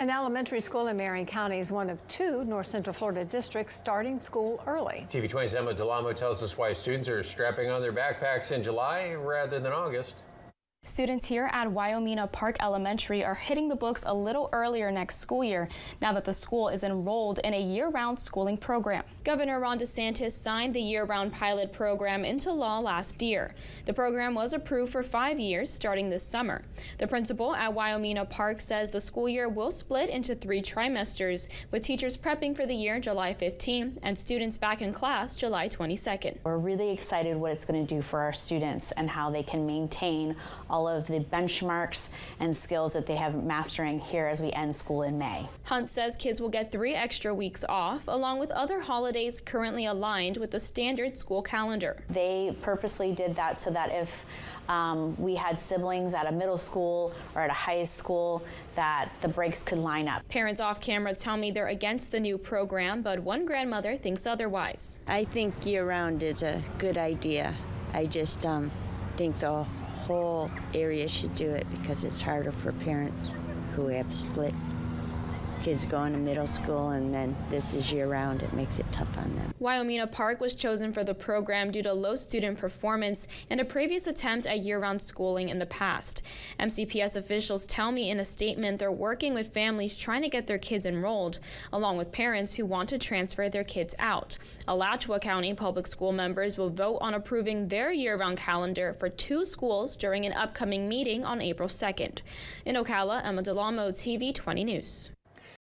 An elementary school in Marion County is one of two North Central Florida districts starting school early. TV 20's Emma Delamo tells us why students are strapping on their backpacks in July rather than August. Students here at Wyomina Park Elementary are hitting the books a little earlier next school year, now that the school is enrolled in a year-round schooling program. Governor Ron DeSantis signed the year-round pilot program into law last year. The program was approved for 5 years starting this summer. The principal at Wyomina Park says the school year will split into 3 trimesters, with teachers prepping for the year July 15 and students back in class July 22nd. We're really excited what it's going to do for our students and how they can maintain all of the benchmarks and skills that they have mastering here as we end school in May. Hunt says kids will get 3 extra weeks off, along with other holidays currently aligned with the standard school calendar. They purposely did that so that if we had siblings at a middle school or at a high school, that the breaks could line up. Parents off camera tell me they're against the new program, but one grandmother thinks otherwise. I think year-round is a good idea. I just think the whole area should do it because it's harder for parents who have split kids going to middle school, and then this is year-round. It makes it tough on them. Wyomina Park was chosen for the program due to low student performance and a previous attempt at year-round schooling in the past. MCPS officials tell me in a statement they're working with families trying to get their kids enrolled, along with parents who want to transfer their kids out. Alachua County public school members will vote on approving their year-round calendar for 2 schools during an upcoming meeting on April 2nd. In Ocala, Emma Delamo, TV 20 News.